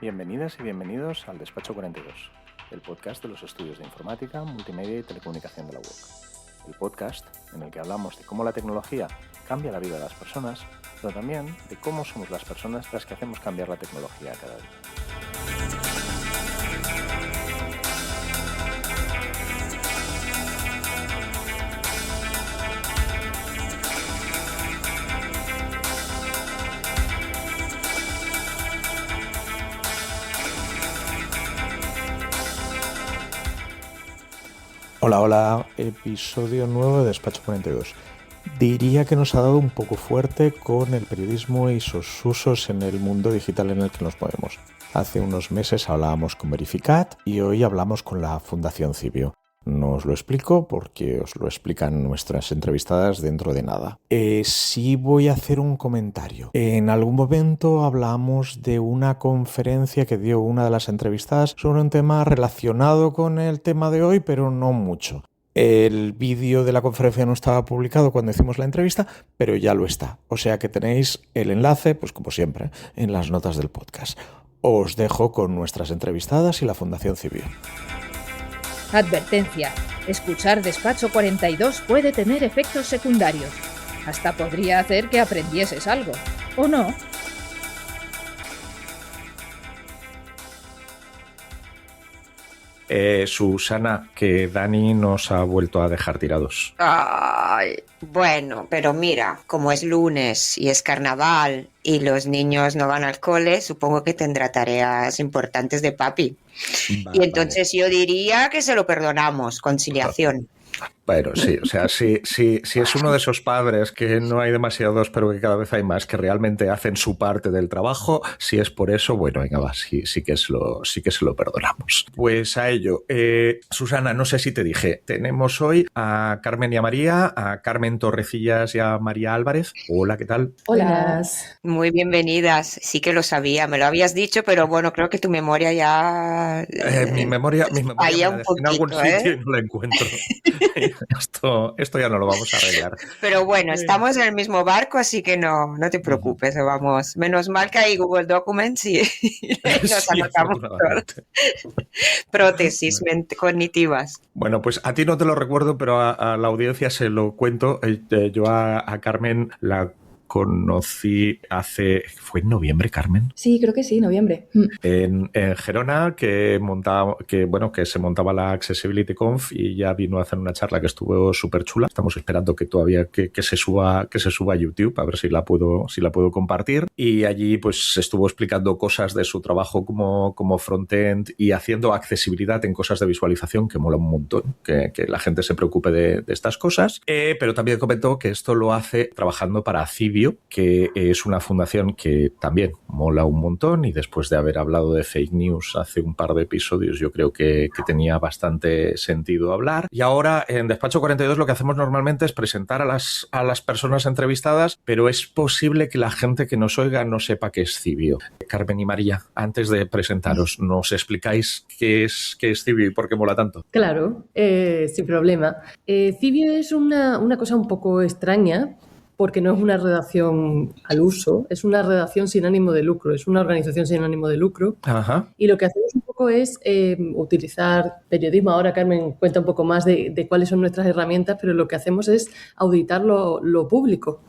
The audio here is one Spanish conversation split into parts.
Bienvenidas y bienvenidos al Despacho 42, el podcast de los estudios de informática, multimedia y telecomunicación de la UOC. El podcast en el que hablamos de cómo la tecnología cambia la vida de las personas, pero también de cómo somos las personas las que hacemos cambiar la tecnología cada día. Hola, episodio nuevo de Despacho 42. Diría que nos ha dado un poco fuerte con el periodismo y sus usos en el mundo digital en el que nos movemos. Hace unos meses hablábamos con Verificat y hoy hablamos con la Fundación Cibio. No os lo explico porque os lo explican nuestras entrevistadas dentro de nada. Sí voy a hacer un comentario. En algún momento hablamos de una conferencia que dio una de las entrevistadas sobre un tema relacionado con el tema de hoy, pero no mucho. El vídeo de la conferencia no estaba publicado cuando hicimos la entrevista, pero ya lo está. O sea que tenéis el enlace, pues como siempre, en las notas del podcast. Os dejo con nuestras entrevistadas y la Fundación Cibio. Advertencia. Escuchar Despacho 42 puede tener efectos secundarios. Hasta podría hacer que aprendieses algo. ¿O no? Susana, que Dani nos ha vuelto a dejar tirados. Ay, bueno, pero mira, como es lunes y es carnaval y los niños no van al cole, supongo que tendrá tareas importantes de papi. Y entonces yo diría que se lo perdonamos, conciliación. Bueno, sí, o sea, si es uno de esos padres que no hay demasiados, pero que cada vez hay más, que realmente hacen su parte del trabajo, si es por eso, bueno, venga, va, sí que se lo perdonamos. Pues a ello, Susana, no sé si te dije, tenemos hoy a Carmen y a María, a Carmen Torrecillas y a María Álvarez. Hola, ¿qué tal? Hola. Muy bienvenidas, sí que lo sabía, me lo habías dicho, pero bueno, creo que tu memoria ya... Mi memoria falla me la un dejé en algún poquito, sitio y no la encuentro. Esto ya no lo vamos a arreglar. Pero bueno, estamos en el mismo barco, así que no te preocupes, vamos. Menos mal que hay Google Documents y nos anotamos todos. Prótesis cognitivas. Bueno, pues a ti no te lo recuerdo, pero a la audiencia se lo cuento. Yo a Carmen la conocí ¿fue en noviembre, Carmen? Sí, creo que sí, noviembre. En Gerona, que se montaba la Accessibility Conf y ya vino a hacer una charla que estuvo súper chula. Estamos esperando que todavía que se suba a YouTube, a ver si la puedo compartir. Y allí pues estuvo explicando cosas de su trabajo como frontend y haciendo accesibilidad en cosas de visualización, que mola un montón, que la gente se preocupe de estas cosas. Pero también comentó que esto lo hace trabajando para Cibio, que es una fundación que también mola un montón, y después de haber hablado de fake news hace un par de episodios, yo creo que tenía bastante sentido hablar. Y ahora en Despacho 42 lo que hacemos normalmente es presentar a las personas entrevistadas, pero es posible que la gente que nos oiga no sepa qué es Cibio. Carmen y María, antes de presentaros, ¿nos explicáis qué es Cibio y por qué mola tanto? Claro, sin problema. Cibio es una cosa un poco extraña, porque no es una redacción al uso, es una redacción sin ánimo de lucro, es una organización sin ánimo de lucro. Ajá. Y lo que hacemos un poco es utilizar periodismo. Ahora Carmen cuenta un poco más de cuáles son nuestras herramientas, pero lo que hacemos es auditar lo público,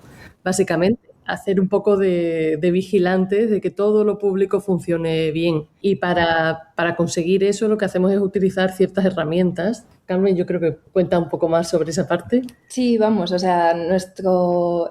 básicamente. Hacer un poco de vigilantes de que todo lo público funcione bien. Y para conseguir eso lo que hacemos es utilizar ciertas herramientas. Carmen, yo creo que cuenta un poco más sobre esa parte. Sí, vamos, o sea,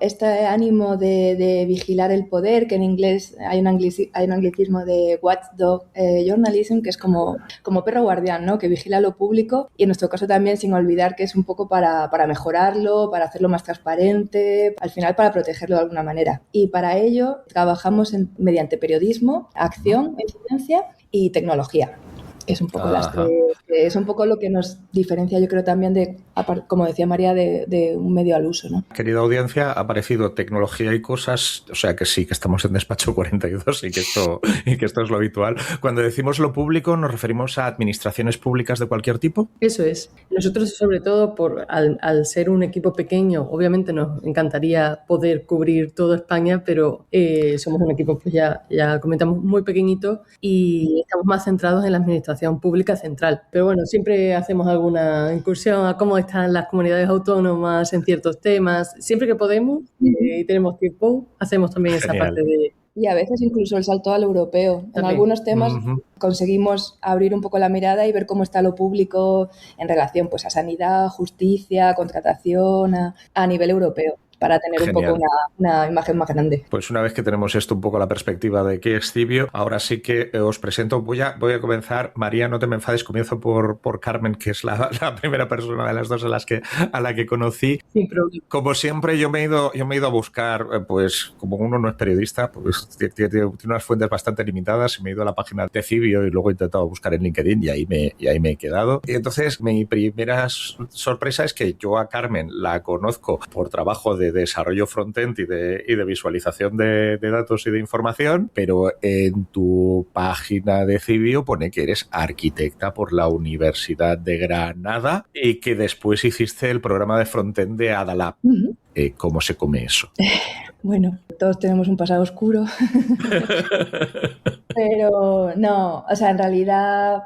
este ánimo de vigilar el poder, que en inglés hay un anglicismo de watchdog journalism, que es como perro guardián, ¿no? Que vigila lo público, y en nuestro caso también, sin olvidar que es un poco para mejorarlo, para hacerlo más transparente, al final para protegerlo de alguna manera. Y para ello trabajamos mediante periodismo, acción, ciencia y tecnología. Es un poco las tres Es un poco lo que nos diferencia, yo creo, también de, como decía María, de un medio al uso, ¿no? Querida audiencia, ha aparecido tecnología y cosas, o sea que sí, que estamos en Despacho 42 y que esto es lo habitual. Cuando decimos lo público, ¿nos referimos a administraciones públicas de cualquier tipo? Eso es. Nosotros, sobre todo, al ser un equipo pequeño, obviamente nos encantaría poder cubrir toda España, pero somos un equipo, pues ya comentamos, muy pequeñito y estamos más centrados en la administración pública central. Pero bueno, siempre hacemos alguna incursión a cómo están las comunidades autónomas en ciertos temas. Siempre que podemos y tenemos tiempo, hacemos también esa parte de... Y a veces incluso el salto al europeo. En algunos temas conseguimos abrir un poco la mirada y ver cómo está lo público en relación pues, a sanidad, justicia, contratación, a nivel europeo, para tener un poco una imagen más grande. Pues una vez que tenemos esto un poco la perspectiva de qué es Cibio, ahora sí que os presento. Voy a comenzar. María, no te me enfades, comienzo por Carmen, que es la primera persona de las dos a la que conocí. Sin problema. Como siempre, yo me he ido a buscar, pues como uno no es periodista, pues tiene unas fuentes bastante limitadas, y me he ido a la página de Cibio y luego he intentado buscar en LinkedIn y ahí me he quedado. Y entonces mi primera sorpresa es que yo a Carmen la conozco por trabajo de desarrollo frontend y de visualización de datos y de información, pero en tu página de Cibio pone que eres arquitecta por la Universidad de Granada y que después hiciste el programa de frontend de Adalab. ¿Cómo se come eso? Bueno, todos tenemos un pasado oscuro, pero no, o sea, en realidad...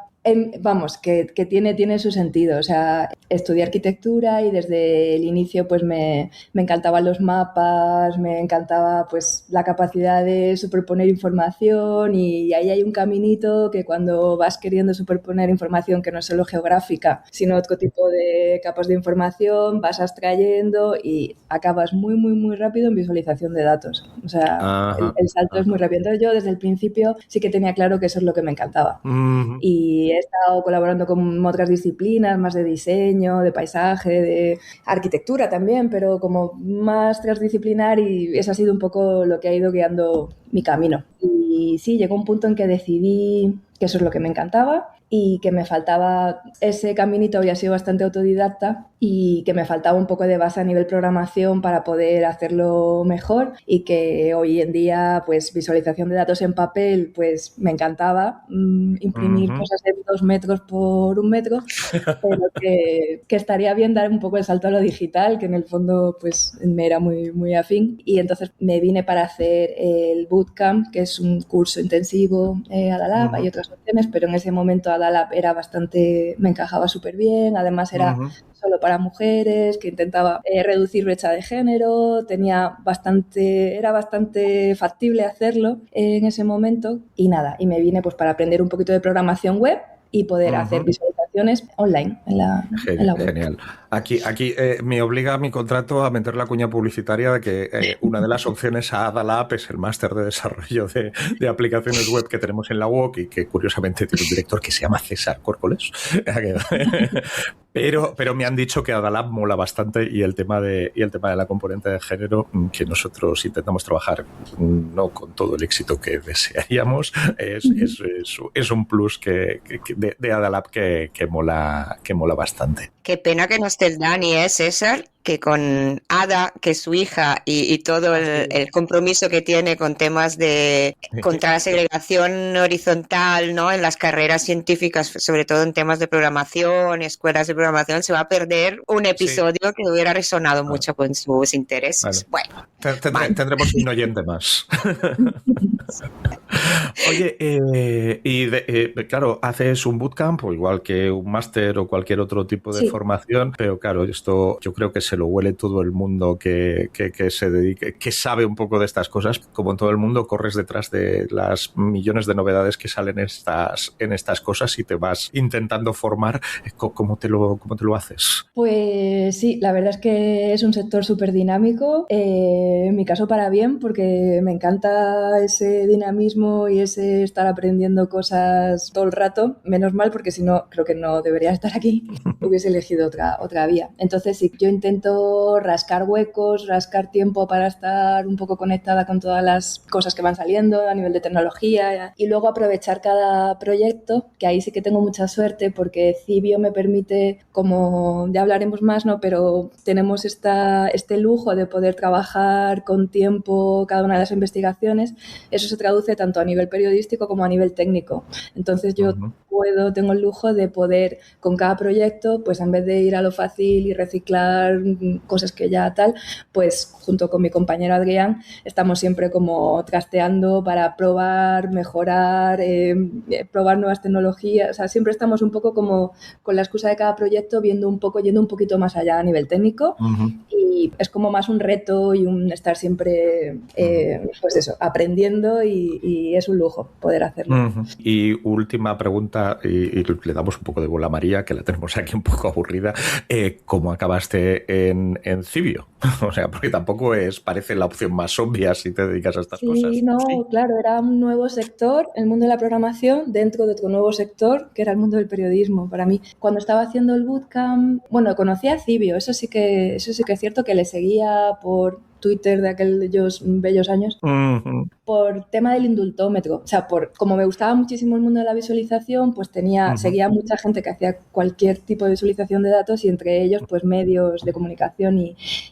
Vamos, que tiene su sentido. O sea, estudié arquitectura y desde el inicio pues me encantaban los mapas, me encantaba pues la capacidad de superponer información y ahí hay un caminito que cuando vas queriendo superponer información que no es solo geográfica, sino otro tipo de capas de información, vas abstrayendo y acabas muy, muy, muy rápido en visualización de datos. O sea, el salto es muy rápido. Entonces yo desde el principio sí que tenía claro que eso es lo que me encantaba. Y he estado colaborando con otras disciplinas, más de diseño, de paisaje, de arquitectura también, pero como más transdisciplinar y eso ha sido un poco lo que ha ido guiando mi camino. Y sí, llegó un punto en que decidí que eso es lo que me encantaba y que me faltaba, ese caminito había sido bastante autodidacta y que me faltaba un poco de base a nivel programación para poder hacerlo mejor y que hoy en día pues visualización de datos en papel pues me encantaba, imprimir cosas de 2 metros por 1 metro, pero que estaría bien dar un poco el salto a lo digital, que en el fondo pues me era muy, muy afín, y entonces me vine para hacer el bootcamp, que es un curso intensivo Adalab, hay otras opciones, pero en ese momento Adalab era bastante, me encajaba súper bien, además era solo para mujeres, que intentaba reducir brecha de género, era bastante factible hacerlo en ese momento y nada, y me vine pues para aprender un poquito de programación web y poder hacer visualizaciones online en la web. Genial. Aquí me obliga mi contrato a meter la cuña publicitaria de que una de las opciones a Adalab es el máster de desarrollo de aplicaciones web que tenemos en la UOC y que curiosamente tiene un director que se llama César Córcoles. Pero me han dicho que Adalab mola bastante y el tema de la componente de género, que nosotros intentamos trabajar no con todo el éxito que desearíamos, es un plus de Adalab que mola bastante. Qué pena que no esté el Dani, César, que con Ada, que es su hija, y todo el compromiso que tiene con temas contra la segregación horizontal, ¿no? En las carreras científicas, sobre todo en temas de programación, escuelas de programación, se va a perder un episodio que hubiera resonado mucho con sus intereses. Bueno, tendremos un oyente más. Oye, claro, haces un bootcamp, o igual que un máster o cualquier otro tipo de formación, pero claro, esto yo creo que se lo huele todo el mundo que se dedique, que sabe un poco de estas cosas. Como en todo el mundo, corres detrás de las millones de novedades que salen en estas cosas y te vas intentando formar. ¿Cómo te lo haces? Pues sí, la verdad es que es un sector súper dinámico, en mi caso para bien, porque me encanta ese dinamismo y ese estar aprendiendo cosas todo el rato, menos mal, porque si no, creo que no debería estar aquí, hubiese elegido otra vía. Entonces sí, yo intento momento, rascar huecos, rascar tiempo para estar un poco conectada con todas las cosas que van saliendo a nivel de tecnología y luego aprovechar cada proyecto, que ahí sí que tengo mucha suerte porque Cibio me permite, como ya hablaremos más, ¿no? Pero tenemos este lujo de poder trabajar con tiempo cada una de las investigaciones. Eso se traduce tanto a nivel periodístico como a nivel técnico. Entonces yo tengo el lujo de poder con cada proyecto, pues en vez de ir a lo fácil y reciclar cosas que ya tal, pues junto con mi compañero Adrián estamos siempre como trasteando para probar, mejorar, probar nuevas tecnologías. O sea, siempre estamos un poco como con la excusa de cada proyecto yendo un poquito más allá a nivel técnico y es como más un reto y un estar siempre pues eso, aprendiendo y es un lujo poder hacerlo. Y última pregunta, y le damos un poco de bola a María, que la tenemos aquí un poco aburrida. ¿Cómo acabaste en Cibio? O sea, porque tampoco parece la opción más obvia si te dedicas a estas cosas. No, claro, era un nuevo sector, el mundo de la programación, dentro de otro nuevo sector, que era el mundo del periodismo. Para mí, cuando estaba haciendo el bootcamp, bueno, conocí a Cibio, eso sí que es cierto que le seguía por Twitter de aquellos bellos años, por tema del indultómetro. O sea, como me gustaba muchísimo el mundo de la visualización, pues seguía mucha gente que hacía cualquier tipo de visualización de datos y entre ellos, pues medios de comunicación.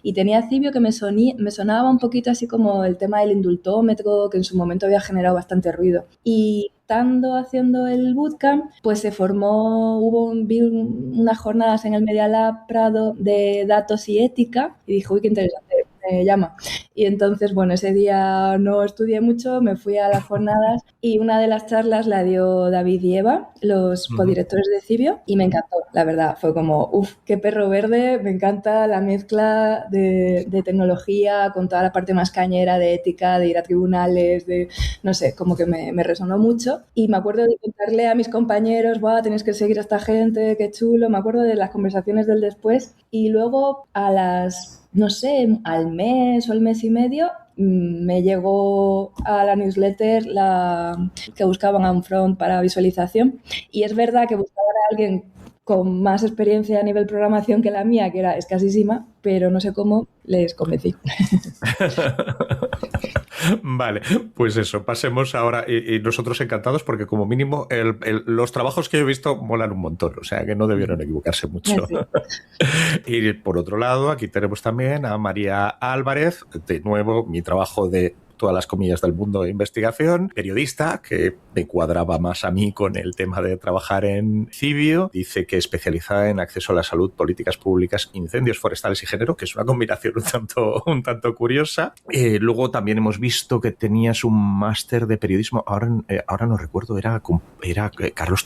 Y tenía Cibio que me sonaba un poquito así como el tema del indultómetro, que en su momento había generado bastante ruido. Y estando haciendo el bootcamp, pues vi unas jornadas en el Media Lab Prado de datos y ética y dije, uy, qué interesante, me llama. Y entonces, bueno, ese día no estudié mucho, me fui a las jornadas y una de las charlas la dio David y Eva, los codirectores de Cibio, y me encantó, la verdad. Fue como, qué perro verde, me encanta la mezcla de tecnología con toda la parte más cañera de ética, de ir a tribunales, no sé, como que me resonó mucho. Y me acuerdo de contarle a mis compañeros, tenéis que seguir a esta gente, qué chulo. Me acuerdo de las conversaciones del después. Y luego no sé, al mes o al mes y medio, me llegó a la newsletter que buscaban a un front para visualización. Y es verdad que buscaban a alguien con más experiencia a nivel programación que la mía, que era escasísima, pero no sé cómo les convencí. Vale, pues eso, pasemos ahora y nosotros encantados porque como mínimo los trabajos que yo he visto molan un montón, o sea que no debieron equivocarse mucho. Sí. Y por otro lado, aquí tenemos también a María Álvarez, de nuevo mi trabajo de todas las comillas del mundo de investigación, periodista, que me cuadraba más a mí con el tema de trabajar en Cibio. Dice que especializada en acceso a la salud, políticas públicas, incendios forestales y género, que es una combinación un tanto curiosa. Luego también hemos visto que tenías un máster de periodismo, ahora no recuerdo, ¿era Carlos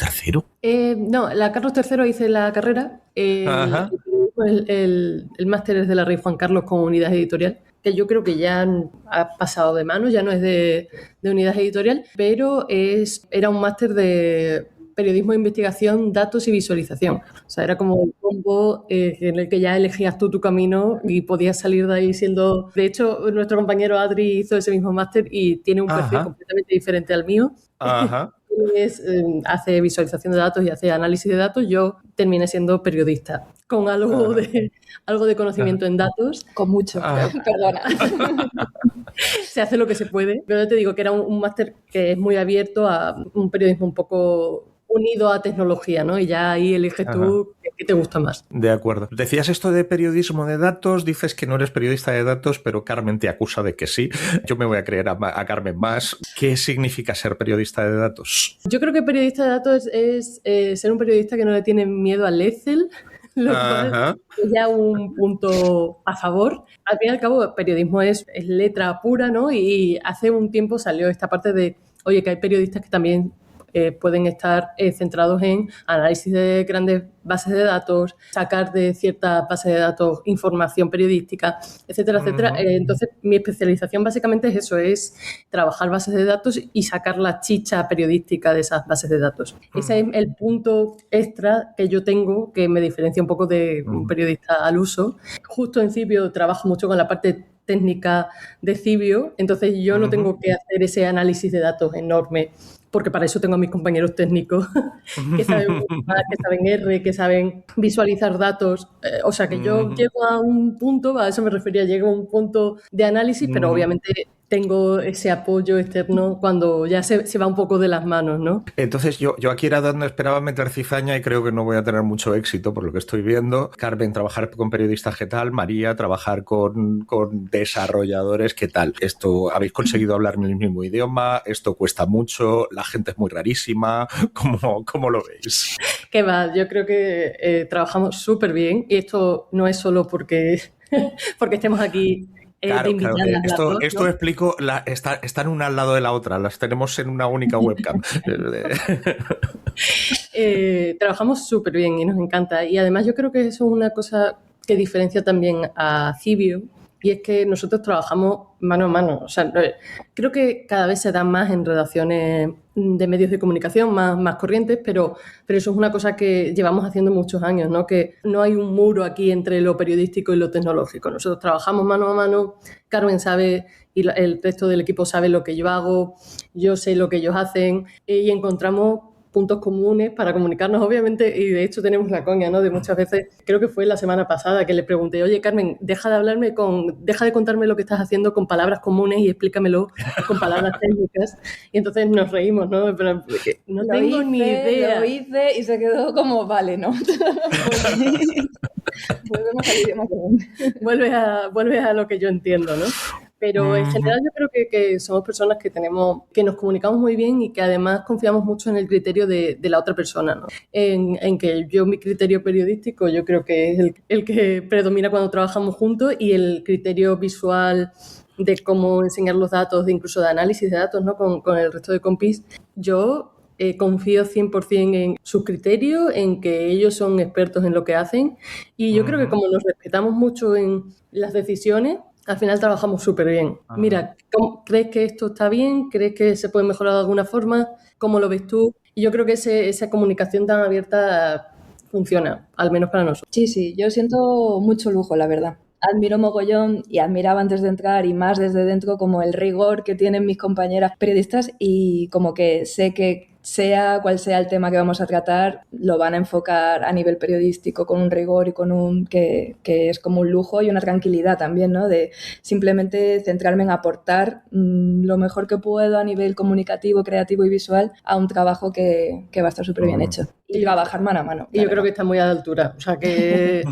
III? No, la Carlos III hice la carrera, el máster es de la Rey Juan Carlos con Unidad Editorial, que yo creo que ya ha pasado de mano, ya no es de Unidad Editorial, pero era un máster de periodismo de investigación, datos y visualización. O sea, era como el combo en el que ya elegías tú tu camino y podías salir de ahí siendo... De hecho, nuestro compañero Adri hizo ese mismo máster y tiene un perfil completamente diferente al mío. Hace visualización de datos y hace análisis de datos. Yo terminé siendo periodista con algo de conocimiento en datos. Con mucho, perdona. Se hace lo que se puede. Pero yo te digo que era un máster que es muy abierto a un periodismo un poco unido a tecnología, ¿no? Y ya ahí eliges tú qué te gusta más. De acuerdo. Decías esto de periodismo de datos, dices que no eres periodista de datos, pero Carmen te acusa de que sí. Yo me voy a creer a Carmen más. ¿Qué significa ser periodista de datos? Yo creo que periodista de datos es ser un periodista que no le tiene miedo al Excel, lo cual es ya un punto a favor. Al fin y al cabo, periodismo es letra pura, ¿no? Y hace un tiempo salió esta parte de, oye, que hay periodistas que también pueden estar centrados en análisis de grandes bases de datos, sacar de ciertas bases de datos información periodística, etcétera, etcétera. Entonces, mi especialización básicamente es eso, es trabajar bases de datos y sacar la chicha periodística de esas bases de datos. Ese es el punto extra que yo tengo que me diferencia un poco de un periodista al uso. Justo en Cibio trabajo mucho con la parte técnica de Cibio, entonces yo no tengo que hacer ese análisis de datos enorme porque para eso tengo a mis compañeros técnicos que saben mucho más, que saben R, que saben visualizar datos. O sea que yo llego a un punto, a eso me refería, llego a un punto de análisis, pero obviamente tengo ese apoyo externo cuando ya se va un poco de las manos, ¿no? Entonces yo aquí era donde esperaba meter cizaña y creo que no voy a tener mucho éxito por lo que estoy viendo. Carmen, trabajar con periodistas, ¿qué tal? María, trabajar con desarrolladores, ¿qué tal? Esto, ¿habéis conseguido hablar en el mismo idioma? ¿Esto cuesta mucho? ¿La gente es muy rarísima? ¿Cómo lo veis? Que va, yo creo que trabajamos súper bien y esto no es solo porque estemos aquí. Claro, esto explico, están una al lado de la otra, las tenemos en una única webcam. Trabajamos súper bien y nos encanta. Y además yo creo que eso es una cosa que diferencia también a Cibio, y es que nosotros trabajamos mano a mano. O sea, creo que cada vez se da más en redacciones de medios de comunicación más corrientes, pero eso es una cosa que llevamos haciendo muchos años, ¿no? Que no hay un muro aquí entre lo periodístico y lo tecnológico. Nosotros trabajamos mano a mano, Carmen sabe y el resto del equipo sabe lo que yo hago, yo sé lo que ellos hacen y encontramos puntos comunes para comunicarnos, obviamente, y de hecho tenemos la coña, ¿no? De muchas veces, creo que fue la semana pasada que le pregunté, oye, Carmen, deja de contarme lo que estás haciendo con palabras comunes y explícamelo con palabras técnicas. Y entonces nos reímos, ¿no? Pero no tengo ni idea. Lo hice y se quedó como, vale, ¿no? Volvemos al idioma común. Vuelve a lo que yo entiendo, ¿no? Pero en general yo creo que somos personas que nos comunicamos muy bien y que además confiamos mucho en el criterio de la otra persona, ¿no? En que mi criterio periodístico yo creo que es el que predomina cuando trabajamos juntos, y el criterio visual de cómo enseñar los datos, incluso de análisis de datos, ¿no? Con el resto de compis, yo confío 100% en sus criterios, en que ellos son expertos en lo que hacen, y yo creo que como nos respetamos mucho en las decisiones, al final trabajamos súper bien. Mira, ¿crees que esto está bien? ¿Crees que se puede mejorar de alguna forma? ¿Cómo lo ves tú? Y yo creo que esa comunicación tan abierta funciona, al menos para nosotros. Sí, yo siento mucho lujo, la verdad. Admiro mogollón y admiraba antes de entrar y más desde dentro como el rigor que tienen mis compañeras periodistas, y como que sé que sea cual sea el tema que vamos a tratar, lo van a enfocar a nivel periodístico con un rigor y con que es como un lujo y una tranquilidad también, ¿no? De simplemente centrarme en aportar lo mejor que puedo a nivel comunicativo, creativo y visual a un trabajo que va a estar súper bien hecho. Y trabajar mano a mano. Y yo creo que está muy a la altura. O sea, que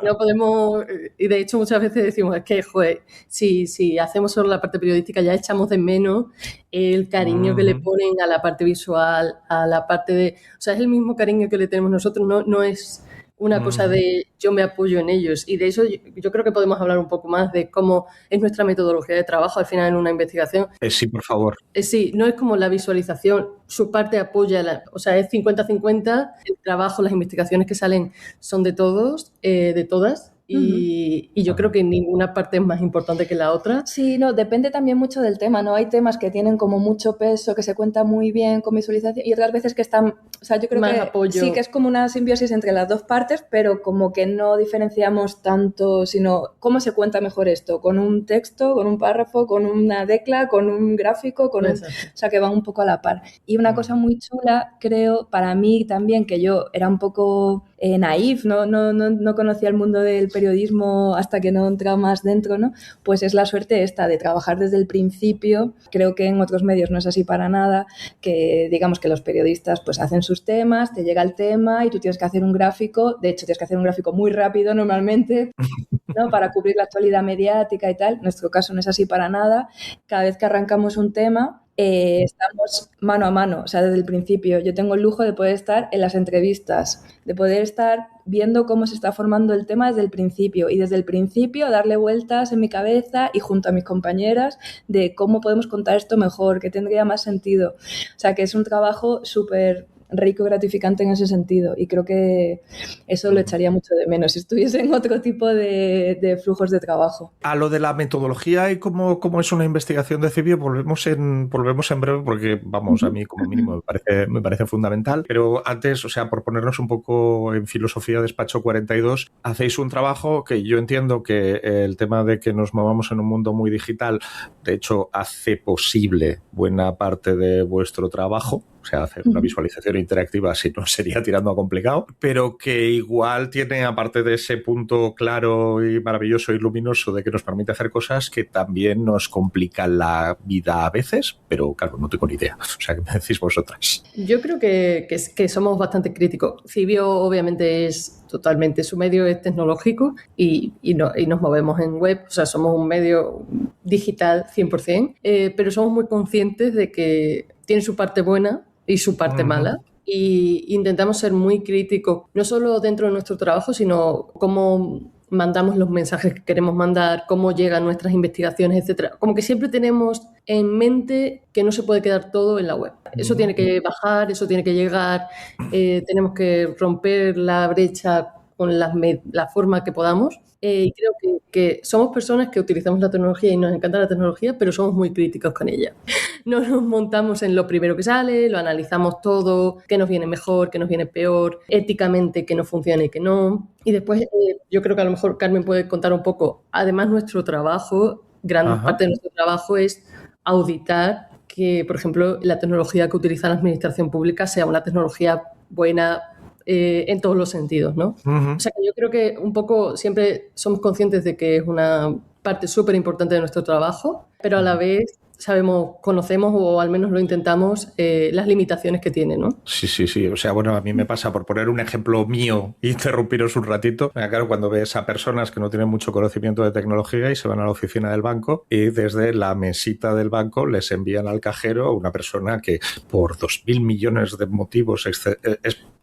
no podemos... Y de hecho muchas veces decimos, es que, joder, si hacemos solo la parte periodística ya echamos de menos el cariño que le ponen a la parte visual, a la parte de... O sea, es el mismo cariño que le tenemos nosotros, no es una cosa de yo me apoyo en ellos. Y de eso yo creo que podemos hablar un poco más de cómo es nuestra metodología de trabajo al final en una investigación. Sí, por favor. Sí, no es como la visualización, su parte apoya, o sea, es 50-50, el trabajo, las investigaciones que salen son de todos, de todas. Y yo creo que ninguna parte es más importante que la otra. Sí, no, depende también mucho del tema, ¿no? Hay temas que tienen como mucho peso, que se cuenta muy bien con visualización, y otras veces que están, o sea, yo creo más que apoyo. Sí que es como una simbiosis entre las dos partes, pero como que no diferenciamos tanto, sino cómo se cuenta mejor esto, con un texto, con un párrafo, con una decla, con un gráfico, o sea, que van un poco a la par. Y una cosa muy chula, creo, para mí también, que yo era un poco naif, no conocía el mundo del periodismo hasta que no entraba más dentro, ¿no? Pues es la suerte esta de trabajar desde el principio. Creo que en otros medios no es así para nada, que digamos que los periodistas pues hacen sus temas, te llega el tema y tú tienes que hacer un gráfico, de hecho tienes que hacer un gráfico muy rápido normalmente, ¿no? Para cubrir la actualidad mediática y tal. En nuestro caso no es así para nada. Cada vez que arrancamos un tema, estamos mano a mano, o sea, desde el principio. Yo tengo el lujo de poder estar en las entrevistas, de poder estar viendo cómo se está formando el tema desde el principio, y desde el principio darle vueltas en mi cabeza y junto a mis compañeras de cómo podemos contar esto mejor, que tendría más sentido. O sea, que es un trabajo súper rico y gratificante en ese sentido, y creo que eso lo echaría mucho de menos si estuviese en otro tipo de flujos de trabajo. A lo de la metodología y cómo es una investigación de Cibio, volvemos en breve porque, vamos, a mí como mínimo me parece fundamental, pero antes, o sea, por ponernos un poco en filosofía Despacho 42, hacéis un trabajo que yo entiendo que el tema de que nos movamos en un mundo muy digital, de hecho, hace posible buena parte de vuestro trabajo. O sea, hacer una visualización interactiva, si no, sería tirando a complicado, pero que igual tiene, aparte de ese punto claro y maravilloso y luminoso de que nos permite hacer cosas, que también nos complican la vida a veces, pero claro, no tengo ni idea. O sea, ¿qué me decís vosotras? Yo creo que somos bastante críticos. Cibio obviamente es totalmente, su medio es tecnológico y nos movemos en web, o sea, somos un medio digital 100%, pero somos muy conscientes de que tiene su parte buena y su parte mala, y intentamos ser muy críticos, no solo dentro de nuestro trabajo, sino cómo mandamos los mensajes que queremos mandar, cómo llegan nuestras investigaciones, etcétera. Como que siempre tenemos en mente que no se puede quedar todo en la web. Eso tiene que bajar, eso tiene que llegar, tenemos que romper la brecha con la forma que podamos. Y creo que somos personas que utilizamos la tecnología y nos encanta la tecnología, pero somos muy críticos con ella. No nos montamos en lo primero que sale, lo analizamos todo, qué nos viene mejor, qué nos viene peor, éticamente qué nos funciona y qué no. Y después yo creo que a lo mejor Carmen puede contar un poco. Además, nuestro trabajo, gran parte de nuestro trabajo es auditar que, por ejemplo, la tecnología que utiliza la administración pública sea una tecnología buena, en todos los sentidos, ¿no? O sea que yo creo que un poco siempre somos conscientes de que es una parte súper importante de nuestro trabajo, pero a la vez conocemos o al menos lo intentamos, las limitaciones que tiene, ¿no? Sí. O sea, bueno, a mí me pasa, por poner un ejemplo mío, interrumpiros un ratito. Claro, cuando ves a personas que no tienen mucho conocimiento de tecnología y se van a la oficina del banco y desde la mesita del banco les envían al cajero a una persona que por 2.000 millones de motivos es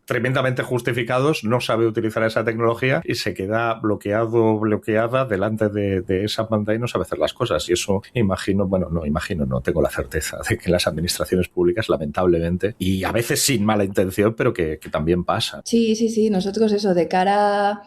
tremendamente justificados, no sabe utilizar esa tecnología y se queda bloqueada delante de esa pantalla y no sabe hacer las cosas. Y eso no tengo la certeza de que las administraciones públicas, lamentablemente, y a veces sin mala intención, pero que también pasa. Sí. Nosotros eso, de cara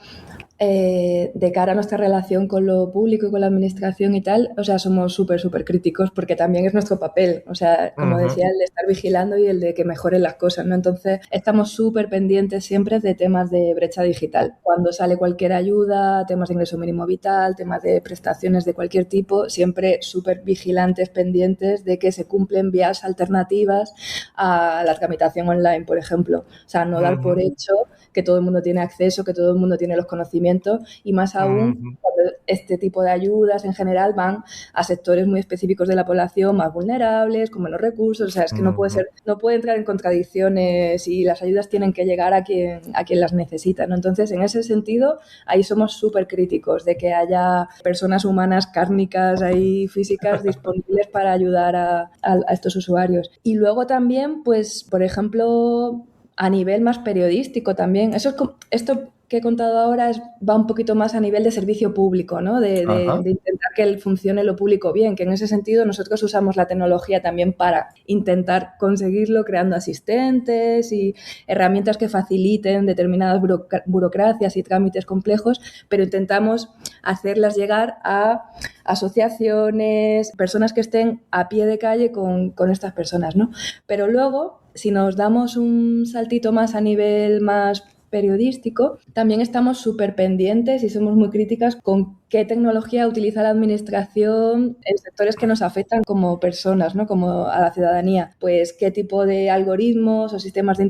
a nuestra relación con lo público y con la administración y tal, o sea, somos súper críticos porque también es nuestro papel, o sea, como decía, el de estar vigilando y el de que mejoren las cosas, ¿no? Entonces, estamos súper pendientes siempre de temas de brecha digital. Cuando sale cualquier ayuda, temas de ingreso mínimo vital, temas de prestaciones de cualquier tipo, siempre súper vigilantes, pendientes de que se cumplen vías alternativas a la tramitación online, por ejemplo. O sea, no dar por hecho que todo el mundo tiene acceso, que todo el mundo tiene los conocimientos, y más aún cuando este tipo de ayudas en general van a sectores muy específicos de la población más vulnerables, con menos recursos. O sea, es que no puede entrar en contradicciones y las ayudas tienen que llegar a quien las necesita, ¿no? Entonces, en ese sentido, ahí somos súper críticos de que haya personas humanas cárnicas ahí, físicas, disponibles para ayudar a estos usuarios. Y luego también, pues, por ejemplo, a nivel más periodístico también. Esto que he contado ahora va un poquito más a nivel de servicio público, ¿no? De intentar que funcione lo público bien, que en ese sentido nosotros usamos la tecnología también para intentar conseguirlo, creando asistentes y herramientas que faciliten determinadas burocracias y trámites complejos, pero intentamos hacerlas llegar a asociaciones, personas que estén a pie de calle con estas personas, ¿no? Pero luego, si nos damos un saltito más a nivel más periodístico, también estamos súper pendientes y somos muy críticas con qué tecnología utiliza la administración en sectores que nos afectan como personas, ¿no? Como a la ciudadanía. Pues qué tipo de algoritmos o sistemas de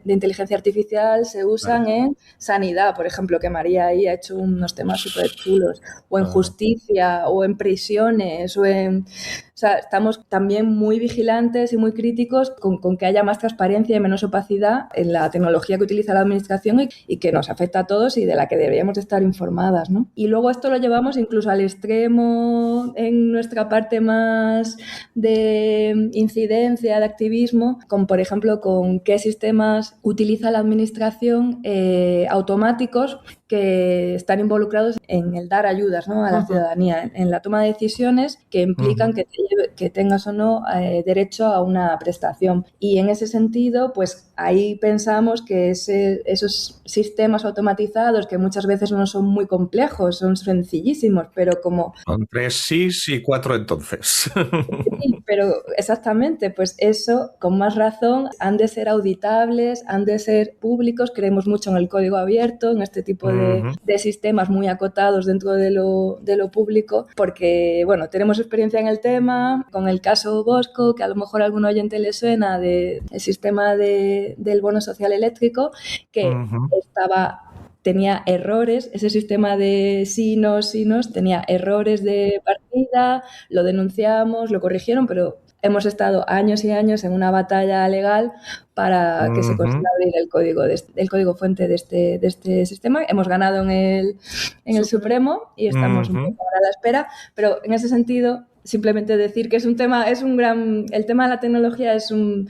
inteligencia artificial se usan en sanidad, por ejemplo, que María ahí ha hecho unos temas súper chulos, o en justicia, o en prisiones, o sea, estamos también muy vigilantes y muy críticos con que haya más transparencia y menos opacidad en la tecnología que utiliza la administración y que nos afecta a todos y de la que deberíamos estar informadas, ¿no? Y luego esto lo llevamos incluso al extremo en nuestra parte más de incidencia, de activismo, con, por ejemplo, con qué sistemas utiliza la administración automáticos que están involucrados en el dar ayudas, ¿no?, a la ciudadanía, en la toma de decisiones que implican que tengas o no derecho a una prestación. Y en ese sentido, pues ahí pensamos que esos sistemas automatizados, que muchas veces no son muy complejos, son sencillísimos, pero como... Son 3 sís y 4 entonces. Sí, pero exactamente, pues eso, con más razón, han de ser auditables, han de ser públicos. Creemos mucho en el código abierto, en este tipo de sistemas muy acotados dentro de lo público, porque, bueno, tenemos experiencia en el tema, con el caso Bosco, que a lo mejor a algún oyente le suena, del sistema del bono social eléctrico, que tenía errores, ese sistema de sinos, tenía errores de partida, lo denunciamos, lo corrigieron, pero hemos estado años y años en una batalla legal para que se consiga abrir el código fuente de este sistema. Hemos ganado en el Supremo y estamos un poco ahora a la espera, pero en ese sentido... Simplemente decir que es un tema, el tema de la tecnología es un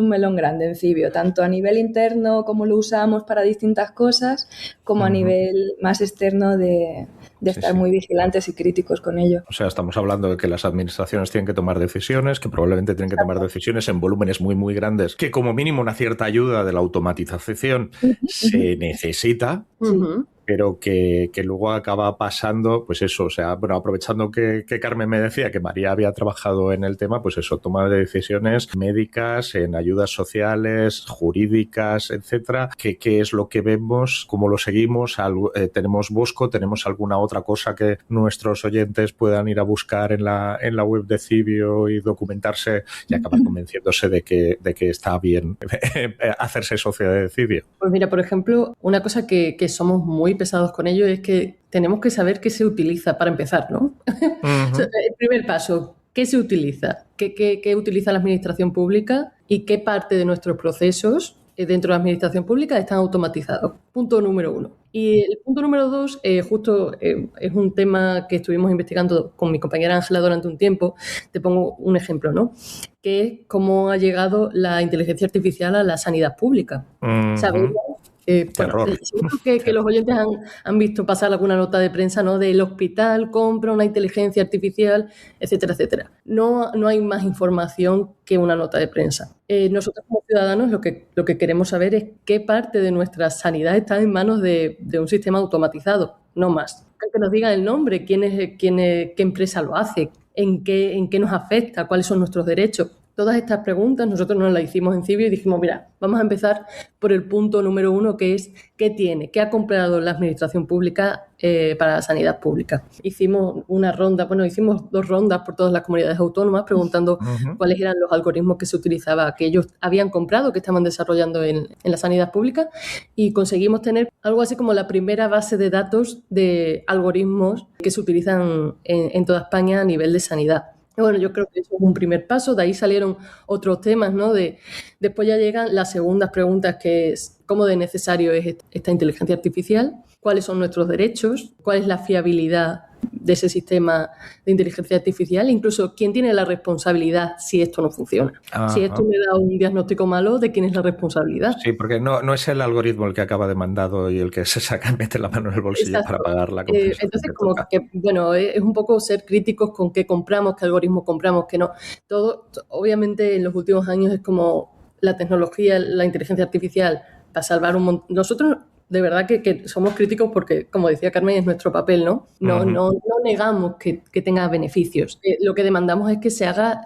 melón grande en Cibio, tanto a nivel interno, como lo usamos para distintas cosas, como a nivel más externo de estar muy vigilantes y críticos con ello. O sea, estamos hablando de que las administraciones tienen que tomar decisiones, que probablemente tienen que tomar decisiones en volúmenes muy, muy grandes, que como mínimo una cierta ayuda de la automatización se necesita. Pero que luego acaba pasando, pues eso, o sea, bueno, aprovechando que Carmen me decía que María había trabajado en el tema, pues eso, toma de decisiones médicas, en ayudas sociales, jurídicas, etcétera, qué es lo que vemos, cómo lo seguimos, tenemos Bosco, tenemos alguna otra cosa que nuestros oyentes puedan ir a buscar en la web de Cibio y documentarse y acabar convenciéndose de que está bien hacerse socio de Cibio. Pues mira, por ejemplo, una cosa que somos muy pesados con ello es que tenemos que saber qué se utiliza para empezar, ¿no? El primer paso, ¿qué se utiliza? ¿Qué utiliza la administración pública y qué parte de nuestros procesos dentro de la administración pública están automatizados? Punto número 1. Y el punto número 2, justo es un tema que estuvimos investigando con mi compañera Ángela durante un tiempo. Te pongo un ejemplo, ¿no? Que es cómo ha llegado la inteligencia artificial a la sanidad pública. ¿Sabéis? Seguro que los oyentes han visto pasar alguna nota de prensa, ¿no?, del hospital compra una inteligencia artificial, etcétera, etcétera. No hay más información que una nota de prensa. Nosotros como ciudadanos lo que queremos saber es qué parte de nuestra sanidad está en manos de un sistema automatizado, no más. Que nos digan el nombre, qué empresa lo hace, en qué nos afecta, cuáles son nuestros derechos. Todas estas preguntas nosotros nos las hicimos en Cibio y dijimos, mira, vamos a empezar por el punto número 1, que es ¿qué ha comprado la administración pública para la sanidad pública? Hicimos hicimos 2 rondas por todas las comunidades autónomas preguntando cuáles eran los algoritmos que se utilizaba, que ellos habían comprado, que estaban desarrollando en la sanidad pública, y conseguimos tener algo así como la primera base de datos de algoritmos que se utilizan en toda España a nivel de sanidad. Bueno, yo creo que eso es un primer paso. De ahí salieron otros temas, ¿no? Después ya llegan las segundas preguntas, que es cómo de necesario es esta inteligencia artificial, cuáles son nuestros derechos, cuál es la fiabilidad de ese sistema de inteligencia artificial, incluso quién tiene la responsabilidad si esto no funciona. Si esto me da un diagnóstico malo, ¿de quién es la responsabilidad? Sí, porque no es el algoritmo el que acaba demandado y el que se saca y mete la mano en el bolsillo para pagar la compensación. Entonces, como que, bueno, es un poco ser críticos con qué compramos, qué algoritmo compramos, qué no. Todo, obviamente, en los últimos años es como la tecnología, la inteligencia artificial va a salvar un montón. Nosotros de verdad que somos críticos porque, como decía Carmen, es nuestro papel, ¿no? No negamos que tenga beneficios. Lo que demandamos es que se haga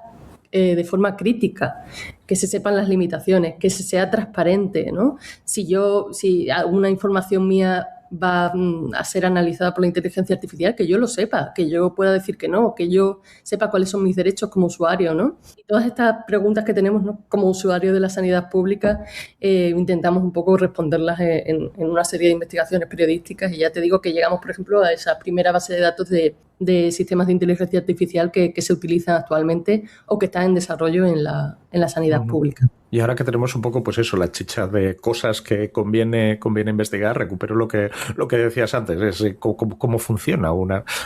de forma crítica, que se sepan las limitaciones, que se sea transparente, ¿no? Si alguna información mía va a ser analizada por la inteligencia artificial, que yo lo sepa, que yo pueda decir que no, que yo sepa cuáles son mis derechos como usuario, ¿no? Y todas estas preguntas que tenemos, ¿no?, como usuario de la sanidad pública, intentamos un poco responderlas en una serie de investigaciones periodísticas, y ya te digo que llegamos, por ejemplo, a esa primera base de datos de sistemas de inteligencia artificial que se utilizan actualmente o que están en desarrollo en la sanidad pública. Y ahora que tenemos un poco, pues eso, la chicha de cosas que conviene investigar, recupero lo que decías antes, es cómo funciona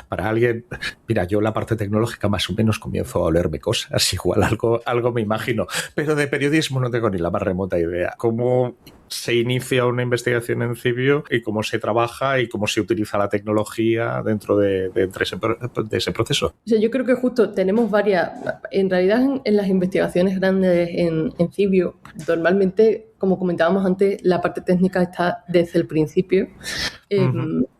para alguien. Mira, yo la parte tecnológica más o menos comienzo a olerme cosas, igual algo me imagino, pero de periodismo no tengo ni la más remota idea. ¿Cómo se inicia una investigación en Cibio y cómo se trabaja y cómo se utiliza la tecnología dentro de ese proceso. O sea, yo creo que justo tenemos varias, en realidad en las investigaciones grandes en Cibio, normalmente, como comentábamos antes, la parte técnica está desde el principio.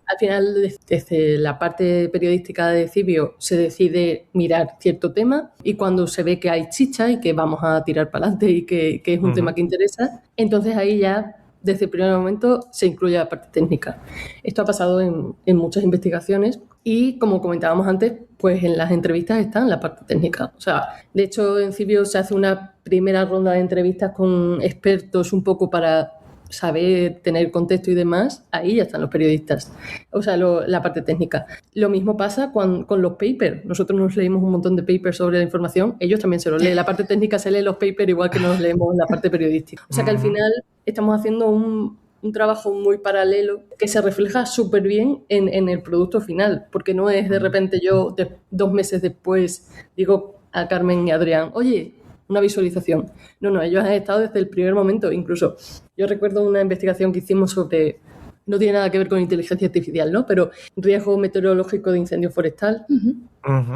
Al final, desde la parte periodística de Cibio se decide mirar cierto tema y cuando se ve que hay chicha y que vamos a tirar para adelante y que es un tema que interesa, entonces ahí ya desde el primer momento se incluye la parte técnica. Esto ha pasado en muchas investigaciones y, como comentábamos antes, pues en las entrevistas está en la parte técnica. O sea, de hecho, en Cibio se hace una primera ronda de entrevistas con expertos un poco para saber tener contexto y demás. Ahí ya están los periodistas, o sea, la parte técnica. Lo mismo pasa con los papers. Nosotros nos leímos un montón de papers sobre la información, ellos también se los leen. La parte técnica se lee los papers igual que nos leemos la parte periodística. O sea que al final estamos haciendo un trabajo muy paralelo que se refleja súper bien en el producto final, porque no es de repente yo 2 meses después digo a Carmen y a Adrián, oye, una visualización. No, ellos han estado desde el primer momento. Incluso yo recuerdo una investigación que hicimos sobre, no tiene nada que ver con inteligencia artificial, ¿no? Pero riesgo meteorológico de incendio forestal,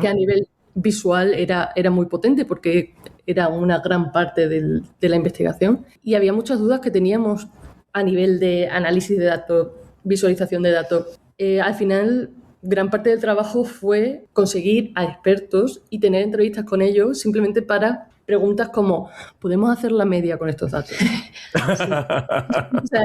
que a nivel visual era muy potente porque era una gran parte de la investigación y había muchas dudas que teníamos a nivel de análisis de datos, visualización de datos. Al final, gran parte del trabajo fue conseguir a expertos y tener entrevistas con ellos simplemente para preguntas como, ¿podemos hacer la media con estos datos? Sí. O sea,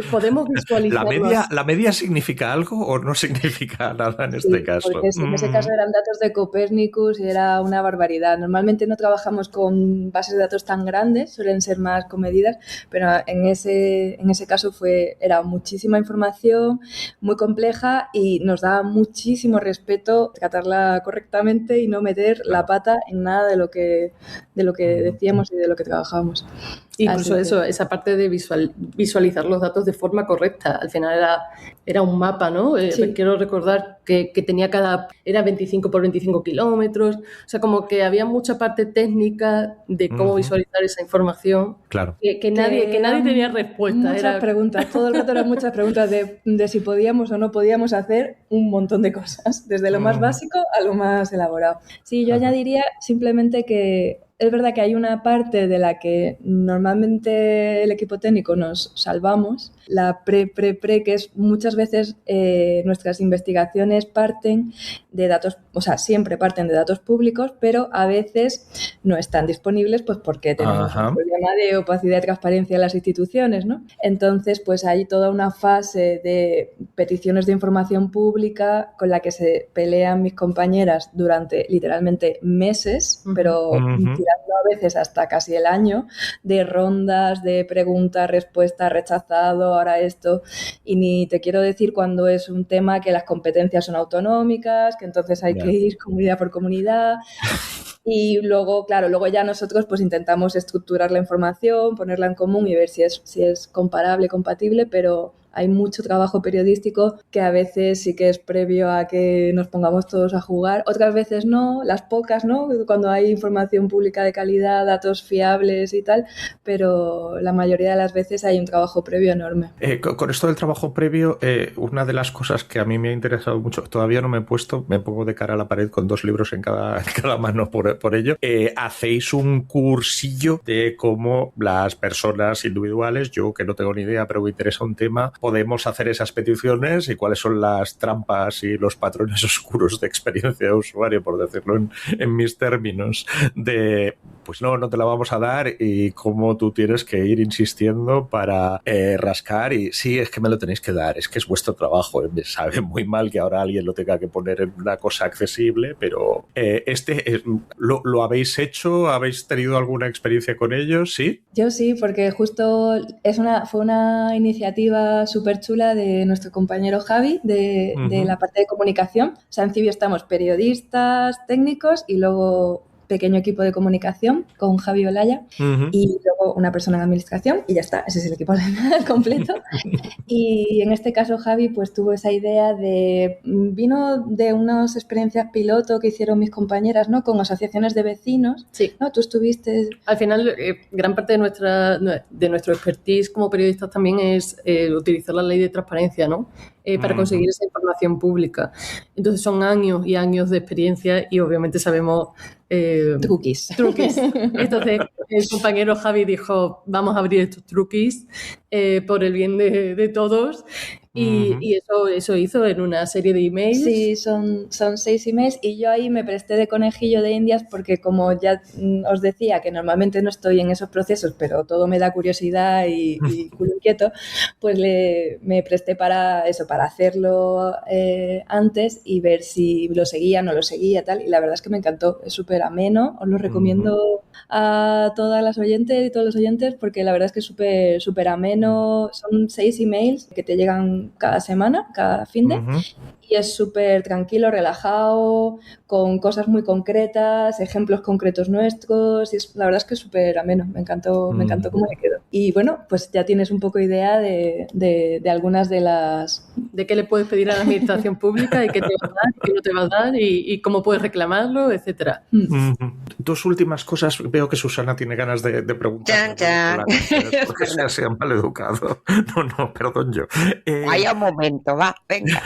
¿podemos visualizar? ¿La media significa algo o no significa nada en este caso? Porque en ese caso eran datos de Copernicus y era una barbaridad. Normalmente no trabajamos con bases de datos tan grandes, suelen ser más comedidas, pero en ese caso era muchísima información, muy compleja y nos daba muchísimo respeto tratarla correctamente y no meter la pata en nada de lo que decíamos y de lo que trabajábamos. Incluso esa parte de visualizar los datos de forma correcta. Al final era un mapa, ¿no? Sí. Quiero recordar que tenía era 25 por 25 kilómetros. O sea, como que había mucha parte técnica de cómo visualizar esa información. Claro. Que nadie tenía respuesta. Muchas preguntas. Todo el rato eran muchas preguntas de si podíamos o no podíamos hacer un montón de cosas. Desde lo más básico a lo más elaborado. Sí, yo añadiría simplemente que es verdad que hay una parte de la que normalmente el equipo técnico nos salvamos, la pre, que es muchas veces nuestras investigaciones parten de datos, o sea, siempre parten de datos públicos, pero a veces no están disponibles pues porque tenemos un problema de opacidad y transparencia en las instituciones, ¿no? Entonces, pues hay toda una fase de peticiones de información pública con la que se pelean mis compañeras durante literalmente meses, pero tirando a veces hasta casi el año, de rondas, de preguntas, respuestas, rechazado, ahora esto, y ni te quiero decir cuando es un tema que las competencias son autonómicas, que entonces hay que ir comunidad por comunidad. Y luego, claro, ya nosotros pues intentamos estructurar la información, ponerla en común y ver si es comparable, compatible, pero hay mucho trabajo periodístico que a veces sí que es previo a que nos pongamos todos a jugar, otras veces no, las pocas, ¿no? Cuando hay información pública de calidad, datos fiables y tal, pero la mayoría de las veces hay un trabajo previo enorme. Con esto del trabajo previo, una de las cosas que a mí me ha interesado mucho, todavía no me pongo de cara a la pared con 2 libros en cada mano por ello, hacéis un cursillo de cómo las personas individuales, yo que no tengo ni idea, pero me interesa un tema, podemos hacer esas peticiones y cuáles son las trampas y los patrones oscuros de experiencia de usuario, por decirlo en mis términos, de pues no te la vamos a dar y cómo tú tienes que ir insistiendo para rascar y sí, es que me lo tenéis que dar, es que es vuestro trabajo, me sabe muy mal que ahora alguien lo tenga que poner en una cosa accesible, pero ¿lo habéis hecho? ¿Habéis tenido alguna experiencia con ellos? ¿Sí? Yo sí, porque justo fue una iniciativa súper chula de nuestro compañero Javi de la parte de comunicación. O sea, en Cibio estamos periodistas, técnicos y luego pequeño equipo de comunicación con Javi Olaya y luego una persona en administración y ya está, ese es el equipo completo. Y en este caso Javi pues tuvo esa idea vino de unas experiencias piloto que hicieron mis compañeras, ¿no? Con asociaciones de vecinos. Sí. ¿No? Tú estuviste... Al final, gran parte de nuestro expertise como periodistas también es utilizar la ley de transparencia, ¿no? Para conseguir esa información pública. Entonces son años y años de experiencia y obviamente sabemos truquis. Entonces el compañero Javi dijo, vamos a abrir estos truquis por el bien de todos. Y eso hizo en una serie de emails. Sí, son 6 emails y yo ahí me presté de conejillo de indias porque como ya os decía que normalmente no estoy en esos procesos, pero todo me da curiosidad y culo inquieto, pues me presté para eso, para hacerlo antes y ver si lo seguía, no lo seguía, tal. Y la verdad es que me encantó, es súper ameno, os lo recomiendo a todas las oyentes y todos los oyentes porque la verdad es que es súper ameno. Son 6 emails que te llegan cada semana, cada fin de, y es súper tranquilo, relajado, con cosas muy concretas, ejemplos concretos nuestros, y la verdad es que es súper ameno, me encantó cómo me quedó. Y bueno, pues ya tienes un poco idea de algunas de las... De qué le puedes pedir a la administración pública y qué te va a dar, qué no te va a dar y cómo puedes reclamarlo, etcétera. Dos últimas cosas, veo que Susana tiene ganas de preguntar. Porque se han maleducado. No, perdón yo. Vaya momento, va, venga.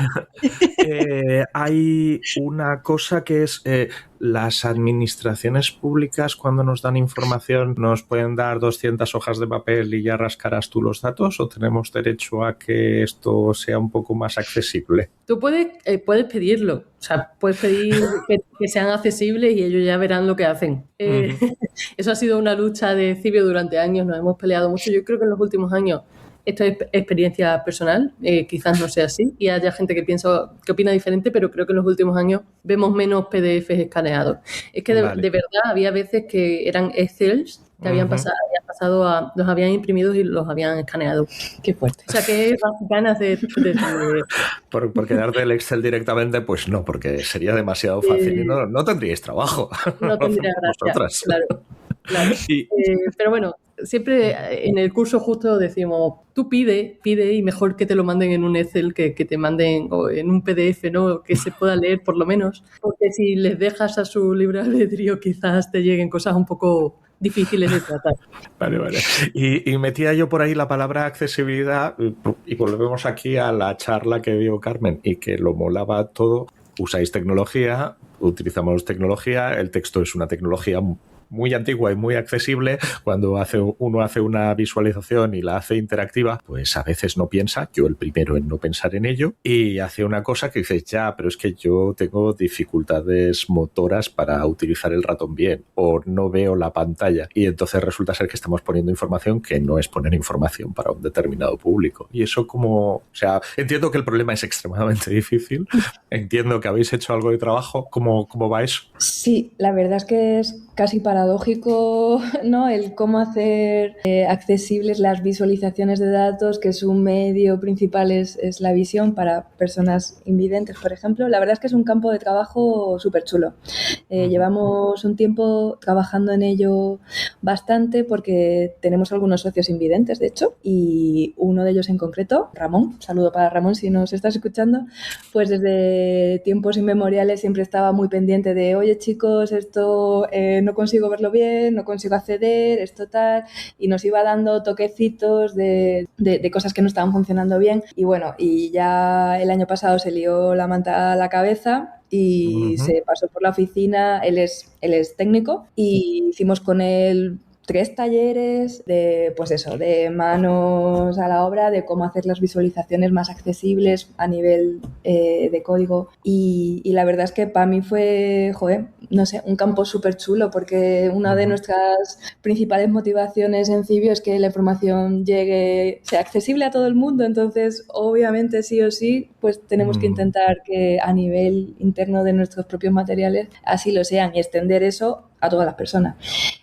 Hay una cosa que es las administraciones públicas cuando nos dan información nos pueden dar 200 hojas de papel y ya rascarás tú los datos o tenemos derecho a que esto sea un poco más accesible. Tú puedes pedirlo, o sea, puedes pedir que sean accesibles y ellos ya verán lo que hacen. Eso ha sido una lucha de Cibio durante años, nos hemos peleado mucho. Yo creo que en los últimos años, esto es experiencia personal, quizás no sea así y haya gente que opina diferente, pero creo que en los últimos años vemos menos PDFs escaneados. Es que de verdad había veces que eran Excels que habían pasado los habían imprimido y los habían escaneado. Qué fuerte. O sea, que ganas de por quedarte el Excel directamente, pues no, porque sería demasiado fácil y no tendríais trabajo. No tendría gracia, claro. Pero bueno, siempre en el curso justo decimos, tú pide y mejor que te lo manden en un Excel que te manden o en un PDF, ¿no? Que se pueda leer por lo menos, porque si les dejas a su libre albedrío quizás te lleguen cosas un poco difíciles de tratar. Vale. Y metía yo por ahí la palabra accesibilidad y volvemos aquí a la charla que dio Carmen y que lo molaba todo. Usáis tecnología, utilizamos tecnología, el texto es una tecnología muy antigua y muy accesible. Cuando uno hace una visualización y la hace interactiva, pues a veces no piensa, yo el primero en no pensar en ello, y hace una cosa que dices, pero es que yo tengo dificultades motoras para utilizar el ratón bien, o no veo la pantalla, y entonces resulta ser que estamos poniendo información que no es poner información para un determinado público. Y eso entiendo que el problema es extremadamente difícil, entiendo que habéis hecho algo de trabajo, ¿cómo va eso? Sí, la verdad es que es casi paradójico, ¿no? El cómo hacer accesibles las visualizaciones de datos, que su medio principal es la visión para personas invidentes, por ejemplo. La verdad es que es un campo de trabajo súper chulo. Llevamos un tiempo trabajando en ello bastante porque tenemos algunos socios invidentes, de hecho, y uno de ellos en concreto, Ramón, saludo para Ramón si nos estás escuchando, pues desde tiempos inmemoriales siempre estaba muy pendiente de, oye chicos, esto no consigo verlo bien, no consigo acceder, esto tal, y nos iba dando toquecitos de cosas que no estaban funcionando bien. Y bueno, y ya el año pasado se lió la manta a la cabeza y se pasó por la oficina, él es técnico, y hicimos con él 3 talleres de manos a la obra, de cómo hacer las visualizaciones más accesibles a nivel de código. Y la verdad es que para mí fue, un campo súper chulo, porque una de nuestras principales motivaciones en Cibio es que la información sea accesible a todo el mundo. Entonces, obviamente, sí o sí, pues tenemos que intentar que a nivel interno de nuestros propios materiales así lo sean y extender eso a todas las personas.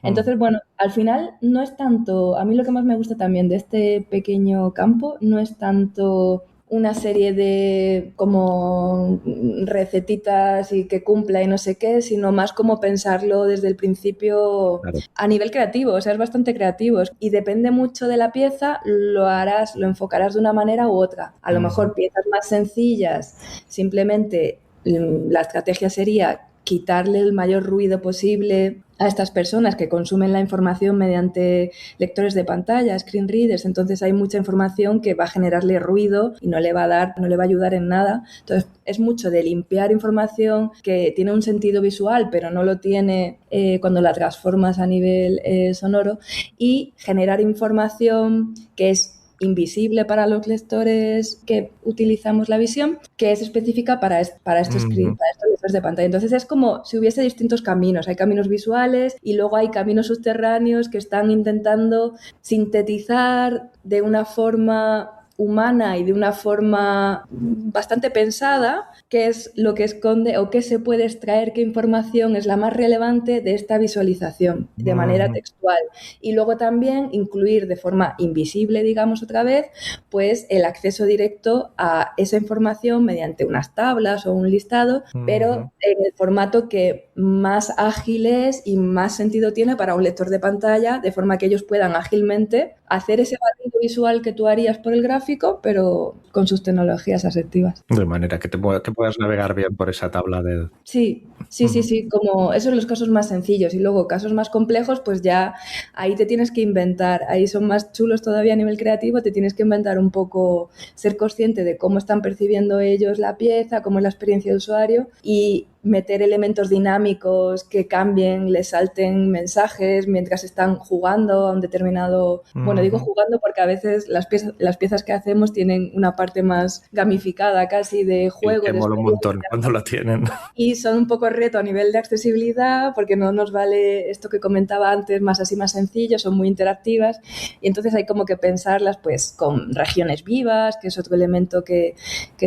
Entonces, bueno, al final no es tanto, a mí lo que más me gusta también de este pequeño campo no es tanto una serie de como recetitas y que cumpla y no sé qué, sino más como pensarlo desde el principio a nivel creativo, o sea, es bastante creativo y depende mucho de la pieza, lo enfocarás de una manera u otra. A lo mejor piezas más sencillas, simplemente la estrategia sería quitarle el mayor ruido posible a estas personas que consumen la información mediante lectores de pantalla, screen readers. Entonces hay mucha información que va a generarle ruido y no le va a ayudar en nada. Entonces es mucho de limpiar información que tiene un sentido visual pero no lo tiene cuando la transformas a nivel sonoro, y generar información que es invisible para los lectores que utilizamos la visión, que es específica para estos lectores de pantalla. Entonces es como si hubiese distintos caminos. Hay caminos visuales y luego hay caminos subterráneos que están intentando sintetizar de una forma humana y de una forma bastante pensada qué es lo que esconde o qué se puede extraer, qué información es la más relevante de esta visualización de manera textual, y luego también incluir de forma invisible, digamos otra vez, pues el acceso directo a esa información mediante unas tablas o un listado, pero en el formato que más ágil es y más sentido tiene para un lector de pantalla, de forma que ellos puedan ágilmente hacer ese barrido visual que tú harías por el gráfico, pero con sus tecnologías asistivas. De manera que puedas navegar bien por esa tabla de... Sí, como esos son los casos más sencillos, y luego casos más complejos, pues ya ahí te tienes que inventar, ahí son más chulos todavía a nivel creativo, te tienes que inventar un poco, ser consciente de cómo están percibiendo ellos la pieza, cómo es la experiencia de usuario, y meter elementos dinámicos que cambien, les salten mensajes mientras están jugando a un determinado... Bueno, digo jugando porque a veces las piezas que hacemos tienen una parte más gamificada casi de juego. Que mola un montón cuando lo tienen. Y son un poco reto a nivel de accesibilidad porque no nos vale esto que comentaba antes, más así, más sencillo, son muy interactivas, y entonces hay como que pensarlas pues con regiones vivas, que es otro elemento que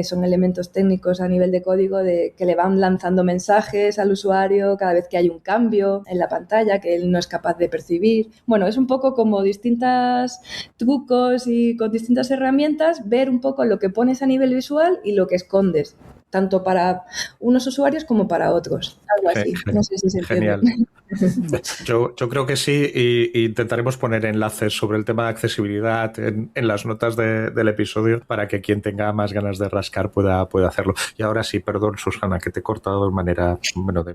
son elementos técnicos a nivel de código que le van lanzando mensajes al usuario cada vez que hay un cambio en la pantalla que él no es capaz de percibir. Bueno, es un poco como distintos trucos y con distintas herramientas ver un poco lo que pones a nivel visual y lo que escondes, tanto para unos usuarios como para otros. Algo así. No sé si se entiende. Genial. Yo creo que sí, y intentaremos poner enlaces sobre el tema de accesibilidad en las notas del episodio para que quien tenga más ganas de rascar pueda hacerlo. Y ahora sí, perdón, Susana, que te he cortado de manera...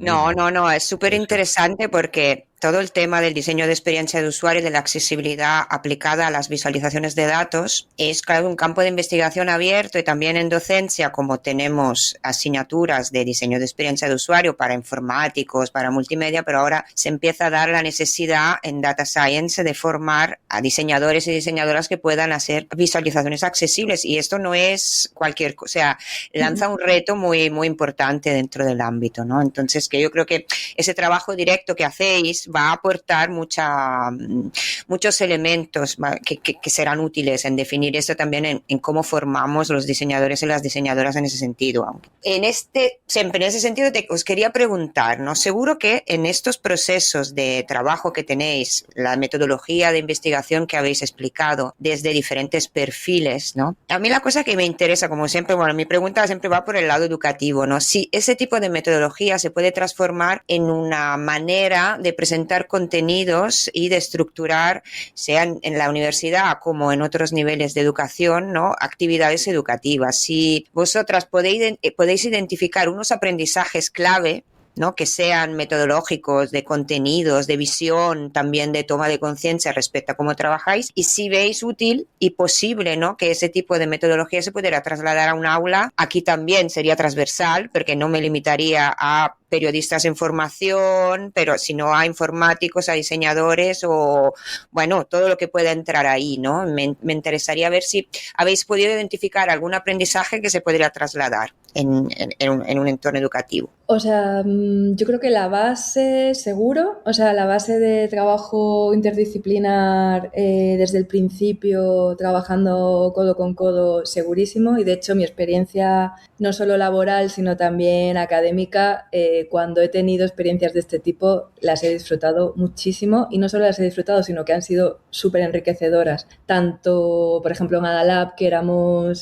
No, es súper interesante porque todo el tema del diseño de experiencia de usuario y de la accesibilidad aplicada a las visualizaciones de datos es, claro, un campo de investigación abierto, y también en docencia, como tenemos asignaturas de diseño de experiencia de usuario para informáticos, para multimedia, pero ahora se empieza a dar la necesidad en Data Science de formar a diseñadores y diseñadoras que puedan hacer visualizaciones accesibles, y esto no es cualquier cosa, o sea, lanza un reto muy, muy importante dentro del ámbito, ¿no? Entonces, que yo creo que ese trabajo directo que hacéis va a aportar muchos elementos que serán útiles en definir esto también en cómo formamos los diseñadores y las diseñadoras en ese sentido. En ese sentido os quería preguntar, ¿no? Seguro que en estos procesos de trabajo que tenéis, la metodología de investigación que habéis explicado desde diferentes perfiles, ¿no? A mí la cosa que me interesa, como siempre, bueno, mi pregunta siempre va por el lado educativo, ¿no? Si ese tipo de metodología se puede transformar en una manera de presentar contenidos y de estructurar, sean en la universidad como en otros niveles de educación, ¿no? Actividades educativas. Si vosotras podéis identificar unos aprendizajes clave, ¿no? Que sean metodológicos, de contenidos, de visión, también de toma de conciencia respecto a cómo trabajáis, y si veis útil y posible, ¿no? Que ese tipo de metodología se pudiera trasladar a un aula. Aquí también sería transversal, porque no me limitaría a periodistas en formación, pero sino a informáticos, a diseñadores, o bueno, todo lo que pueda entrar ahí, ¿no? Me interesaría ver si habéis podido identificar algún aprendizaje que se podría trasladar en un entorno educativo. O sea, yo creo que la base, seguro, o sea, la base de trabajo interdisciplinar desde el principio, trabajando codo con codo, segurísimo. Y de hecho, mi experiencia no solo laboral, sino también académica, cuando he tenido experiencias de este tipo, las he disfrutado muchísimo. Y no solo las he disfrutado, sino que han sido súper enriquecedoras. Tanto, por ejemplo, en Adalab, que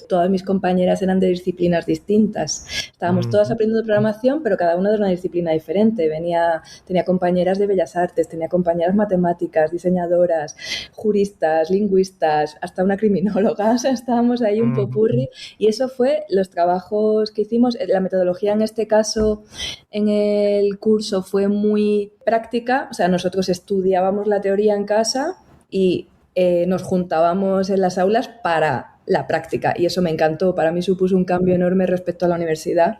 todas mis compañeras eran de disciplinas distintas. Estábamos todas aprendiendo programación, pero cada una de una disciplina diferente. Tenía compañeras de Bellas Artes, tenía compañeras matemáticas, diseñadoras, juristas, lingüistas, hasta una criminóloga. O sea, estábamos ahí un popurrí, y eso fue los trabajos que hicimos. La metodología en este caso en el curso fue muy práctica. O sea, nosotros estudiábamos la teoría en casa y nos juntábamos en las aulas para la práctica, y eso me encantó. Para mí supuso un cambio enorme respecto a la universidad,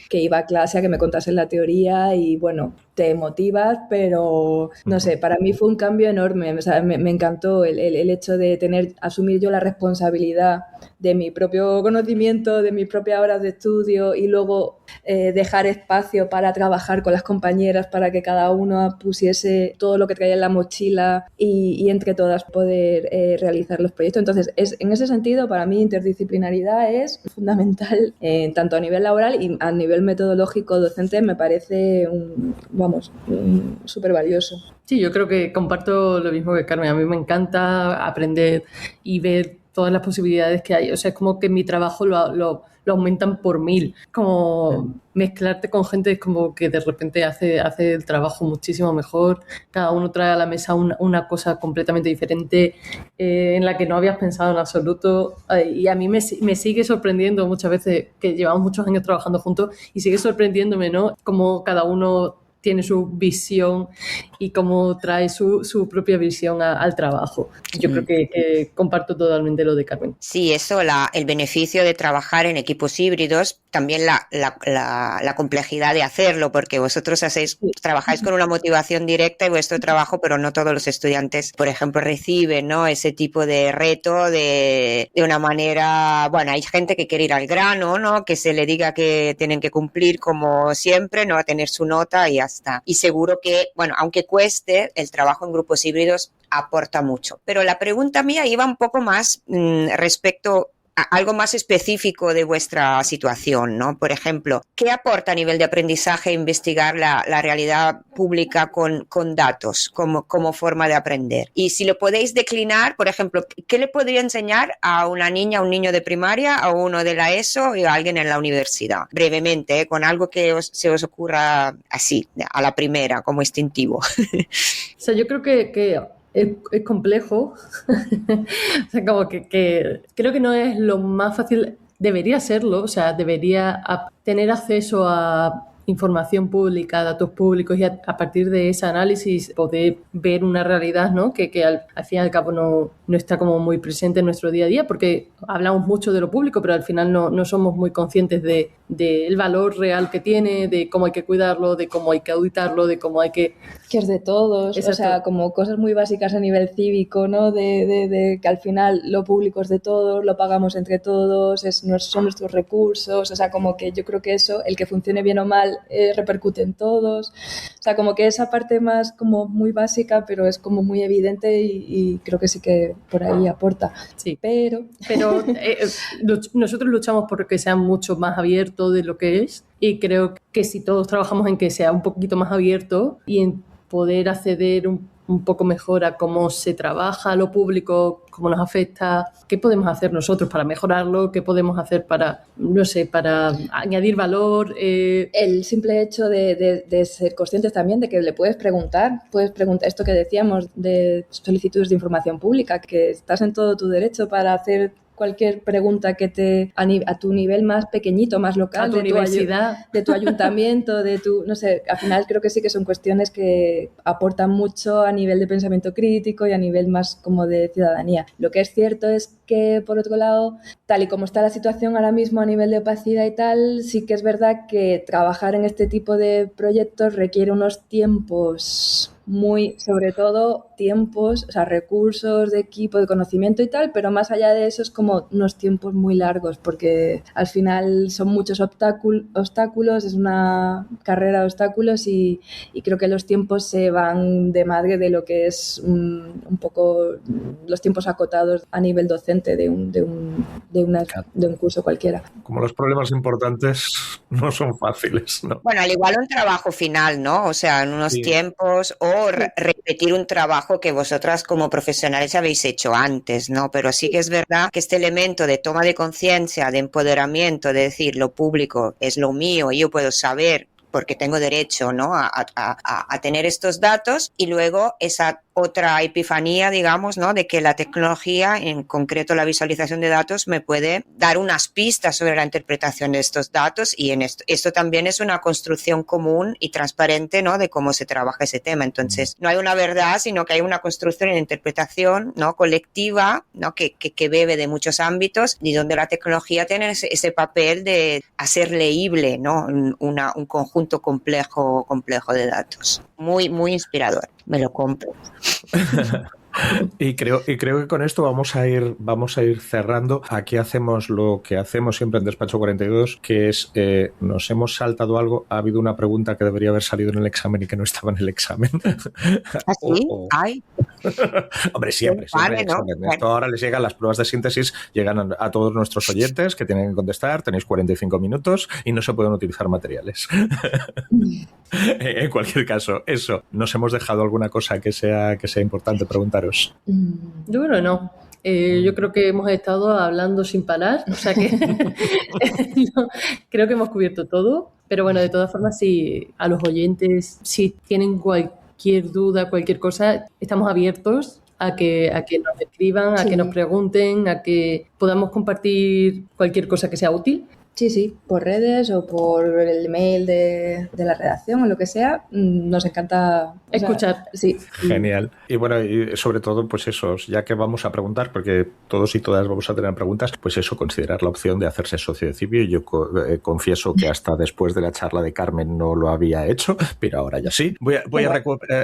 que iba a clase a que me contasen la teoría y bueno, te motivas, pero no sé, para mí fue un cambio enorme. O sea, me encantó el hecho de asumir yo la responsabilidad de mi propio conocimiento, de mis propias horas de estudio, y luego dejar espacio para trabajar con las compañeras, para que cada uno pusiese todo lo que traía en la mochila y entre todas poder realizar los proyectos. Entonces, en ese sentido, para mí interdisciplinaridad es fundamental, tanto a nivel laboral y a nivel metodológico docente. Me parece súper valioso. Sí, yo creo que comparto lo mismo que Carmen. A mí me encanta aprender y ver todas las posibilidades que hay. O sea, es como que mi trabajo lo aumentan por 1000. Como mezclarte con gente es como que de repente hace el trabajo muchísimo mejor. Cada uno trae a la mesa una cosa completamente diferente, en la que no habías pensado en absoluto. Y a mí me sigue sorprendiendo muchas veces, que llevamos muchos años trabajando juntos, y sigue sorprendiéndome, ¿no? Como cada uno tiene su visión y cómo trae su propia visión al trabajo. Yo creo que comparto totalmente lo de Carmen. Sí, eso, el beneficio de trabajar en equipos híbridos, también la complejidad de hacerlo, porque vosotros trabajáis con una motivación directa en vuestro trabajo, pero no todos los estudiantes, por ejemplo, reciben, ¿no?, ese tipo de reto de una manera. Bueno, hay gente que quiere ir al grano, ¿no?, que se le diga que tienen que cumplir como siempre, no, a tener su nota y ya está. Y seguro que, bueno, aunque cueste, el trabajo en grupos híbridos aporta mucho. Pero la pregunta mía iba un poco más respecto a algo más específico de vuestra situación, ¿no? Por ejemplo, ¿qué aporta a nivel de aprendizaje investigar la realidad pública con datos como forma de aprender? Y si lo podéis declinar, por ejemplo, ¿qué le podría enseñar a una niña, a un niño de primaria, a uno de la ESO y a alguien en la universidad? Brevemente, con algo que se os ocurra así, a la primera, como instintivo. O sea, yo creo que es complejo. O sea, como que creo que no es lo más fácil. Debería serlo, o sea, debería tener acceso a información pública, datos públicos, y a partir de ese análisis poder ver una realidad, ¿no?, que al fin y al cabo no está como muy presente en nuestro día a día, porque hablamos mucho de lo público, pero al final no somos muy conscientes del valor real que tiene, de cómo hay que cuidarlo, de cómo hay que auditarlo, de cómo hay que es de todos. Exacto. O sea, como cosas muy básicas a nivel cívico, ¿no? De que al final lo público es de todos, lo pagamos entre todos, son nuestros recursos. O sea, como que yo creo que eso, el que funcione bien o mal, repercute en todos. O sea, como que esa parte más como muy básica, pero es como muy evidente, y creo que sí que por ahí aporta. Sí, pero nosotros luchamos por que sea mucho más abierto de lo que es, y creo que si todos trabajamos en que sea un poquito más abierto y en poder acceder un poco mejor a cómo se trabaja lo público, cómo nos afecta, qué podemos hacer nosotros para mejorarlo, qué podemos hacer para, no sé, para añadir valor. El simple hecho de ser conscientes también de que le puedes preguntar esto que decíamos de solicitudes de información pública, que estás en todo tu derecho para hacer cualquier pregunta que a tu nivel más pequeñito, más local, a tu universidad, de tu ayuntamiento, no sé, al final creo que sí que son cuestiones que aportan mucho a nivel de pensamiento crítico y a nivel más como de ciudadanía. Lo que es cierto es que, por otro lado, tal y como está la situación ahora mismo a nivel de opacidad y tal, sí que es verdad que trabajar en este tipo de proyectos requiere unos tiempos muy, sobre todo, tiempos, o sea, recursos de equipo, de conocimiento y tal, pero más allá de eso es como unos tiempos muy largos, porque al final son muchos obstáculos, es una carrera de obstáculos y creo que los tiempos se van de madre de lo que es un poco los tiempos acotados a nivel docente de un curso cualquiera. Como los problemas importantes no son fáciles, ¿no? Bueno, al igual un trabajo final, ¿no? O sea, en unos tiempos, o repetir un trabajo que vosotras como profesionales habéis hecho antes, ¿no? Pero sí que es verdad que este elemento de toma de conciencia, de empoderamiento, de decir lo público es lo mío y yo puedo saber porque tengo derecho, ¿no?, a tener estos datos, y luego esa otra epifanía, digamos, ¿no?, de que la tecnología, en concreto la visualización de datos, me puede dar unas pistas sobre la interpretación de estos datos, y en esto también es una construcción común y transparente, ¿no?, de cómo se trabaja ese tema. Entonces, no hay una verdad, sino que hay una construcción y una interpretación, ¿no?, colectiva, ¿no?, que bebe de muchos ámbitos, y donde la tecnología tiene ese papel de hacer leíble, ¿no?, un conjunto complejo de datos. Muy, muy inspirador. Me lo compro. Y creo que con esto vamos a ir cerrando. Aquí hacemos lo que hacemos siempre en Despacho 42, que es nos hemos saltado algo. Ha habido una pregunta que debería haber salido en el examen y que no estaba en el examen. ¿Ah, sí? ¡Ay! Hombre, siempre. Vale, ¿no? Esto ahora les llegan las pruebas de síntesis, llegan a todos nuestros oyentes que tienen que contestar. Tenéis 45 minutos y no se pueden utilizar materiales. En cualquier caso, eso. ¿Nos hemos dejado alguna cosa que sea importante preguntaros? Yo creo que no. Yo creo que hemos estado hablando sin parar, o sea que creo que hemos cubierto todo, pero bueno, de todas formas, si a los oyentes, si tienen cualquier duda, cualquier cosa, estamos abiertos a que nos escriban, a que nos pregunten, a que podamos compartir cualquier cosa que sea útil. Sí, por redes o por el mail de la redacción o lo que sea, nos encanta escuchar. Sí. Genial. Y bueno, y sobre todo, pues eso, ya que vamos a preguntar, porque todos y todas vamos a tener preguntas, pues eso, considerar la opción de hacerse socio de Cibio. Yo confieso que hasta después de la charla de Carmen no lo había hecho, pero ahora ya sí. Voy a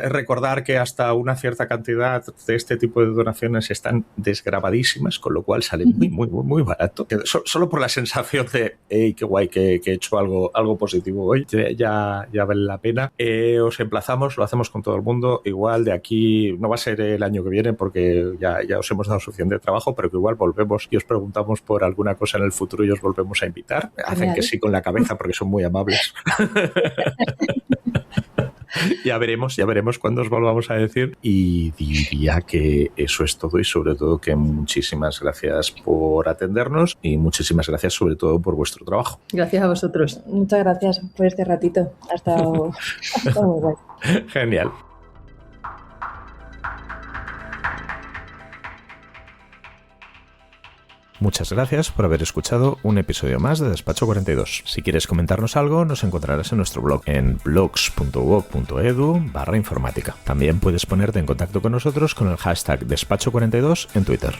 recordar que hasta una cierta cantidad de este tipo de donaciones están desgrabadísimas, con lo cual sale muy, muy, muy, muy barato. Solo por la sensación de hey, qué guay que he hecho algo positivo hoy, ya vale la pena. Os emplazamos, lo hacemos con todo el mundo. Igual de aquí, no va a ser el año que viene porque ya os hemos dado suficiente trabajo, pero que igual volvemos y os preguntamos por alguna cosa en el futuro y os volvemos a invitar. Hacen que sí con la cabeza porque son muy amables. Ya veremos cuándo os volvamos a decir, y diría que eso es todo, y sobre todo que muchísimas gracias por atendernos y muchísimas gracias sobre todo por vuestro trabajo. Gracias a vosotros. Muchas gracias por este ratito. Ha estado muy guay. Genial. Muchas gracias por haber escuchado un episodio más de Despacho 42. Si quieres comentarnos algo, nos encontrarás en nuestro blog en blogs.uoc.edu/informática. También puedes ponerte en contacto con nosotros con el hashtag Despacho 42 en Twitter.